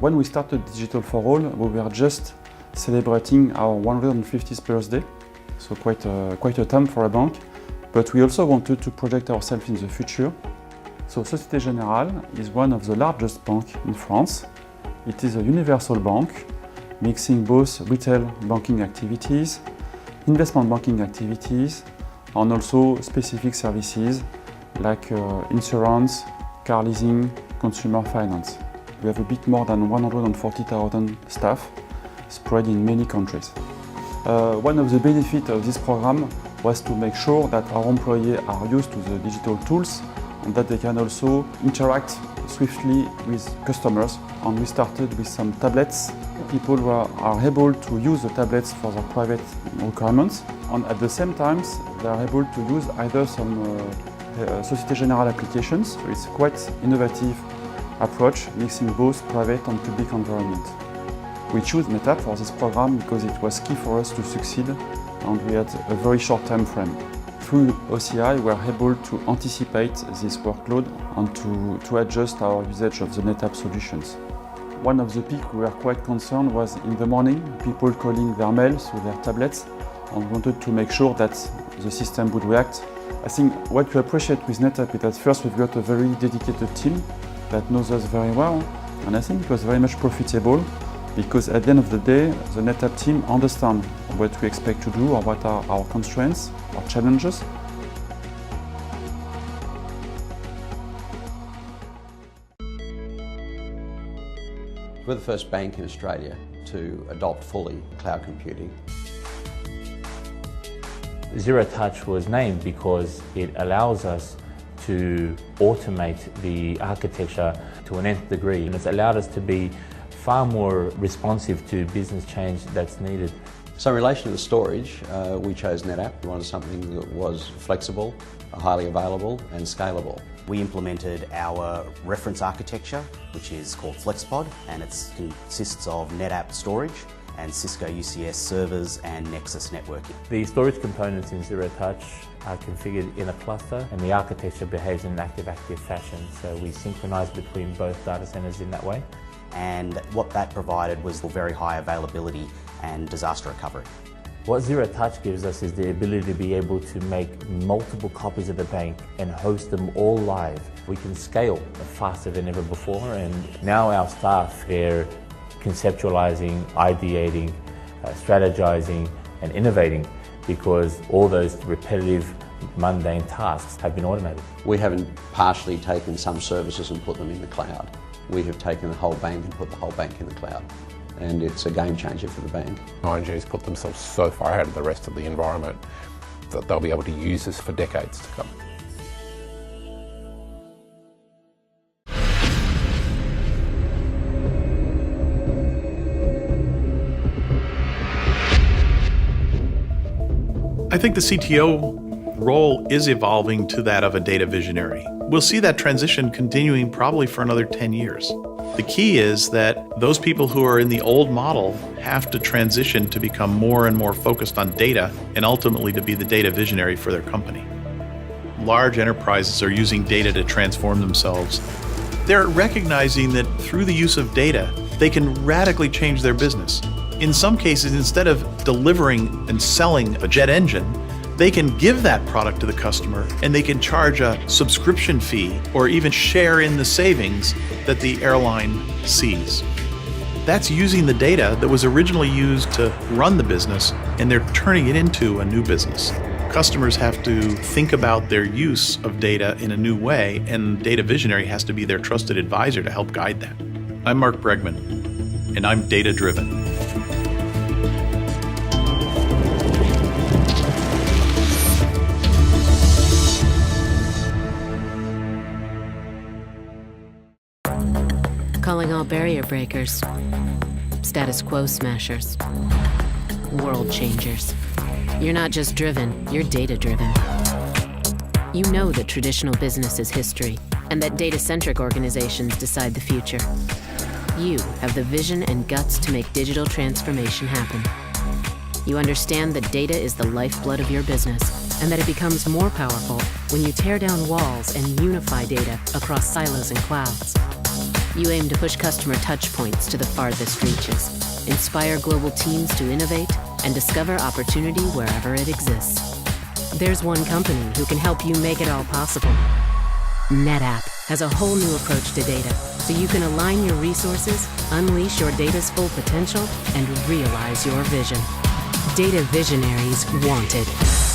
When we started Digital for All, we were just celebrating our 150th birthday, so quite a time for a bank. But we also wanted to project ourselves in the future. So Société Générale is one of the largest banks in France. It is a universal bank, mixing both retail banking activities, investment banking activities, and also specific services like insurance, car leasing, consumer finance. We have a bit more than 140,000 staff spread in many countries. One of the benefits of this program was to make sure that our employees are used to the digital tools and that they can also interact swiftly with customers. And we started with some tablets. People are able to use the tablets for their private requirements, and at the same time they are able to use either some Société Générale applications. So it's quite innovative approach, mixing both private and public environment. We chose NetApp for this program because it was key for us to succeed, and we had a very short time frame. Through OCI, we are able to anticipate this workload and to adjust our usage of the NetApp solutions. One of the peaks we were quite concerned was in the morning, people calling their mail through their tablets, and wanted to make sure that the system would react. I think what we appreciate with NetApp is that first we've got a very dedicated team that knows us very well, and I think it was very much profitable because at the end of the day, the NetApp team understands what we expect to do or what are our constraints, our challenges. We're the first bank in Australia to adopt fully cloud computing. Zero Touch was named because it allows us to automate the architecture to an nth degree, and it's allowed us to be far more responsive to business change that's needed. So in relation to the storage, we chose NetApp. We wanted something that was flexible, highly available and scalable. We implemented our reference architecture, which is called FlexPod, and it consists of NetApp storage and Cisco UCS servers and Nexus networking. The storage components in Zero Touch are configured in a cluster, and the architecture behaves in an active-active fashion, so we synchronize between both data centers in that way. And what that provided was very high availability and disaster recovery. What Zero Touch gives us is the ability to be able to make multiple copies of the bank and host them all live. We can scale faster than ever before, and now our staff, they're conceptualizing, ideating, strategizing and innovating because all those repetitive, mundane tasks have been automated. We haven't partially taken some services and put them in the cloud. We have taken the whole bank and put the whole bank in the cloud. And it's a game changer for the bank. ING's put themselves so far ahead of the rest of the environment that they'll be able to use this for decades to come. I think the CTO role is evolving to that of a data visionary. We'll see that transition continuing probably for another 10 years. The key is that those people who are in the old model have to transition to become more and more focused on data and ultimately to be the data visionary for their company. Large enterprises are using data to transform themselves. They're recognizing that through the use of data, they can radically change their business. In some cases, instead of delivering and selling a jet engine, they can give that product to the customer and they can charge a subscription fee or even share in the savings that the airline sees. That's using the data that was originally used to run the business, and they're turning it into a new business. Customers have to think about their use of data in a new way, and Data Visionary has to be their trusted advisor to help guide that. I'm Mark Bregman, and I'm data-driven. Calling all barrier breakers, status quo smashers, world changers. You're not just driven, you're data-driven. You know that traditional business is history, and that data-centric organizations decide the future. You have the vision and guts to make digital transformation happen. You understand that data is the lifeblood of your business, and that it becomes more powerful when you tear down walls and unify data across silos and clouds. You aim to push customer touchpoints to the farthest reaches, inspire global teams to innovate, and discover opportunity wherever it exists. There's one company who can help you make it all possible. NetApp has a whole new approach to data, so you can align your resources, unleash your data's full potential, and realize your vision. Data visionaries wanted.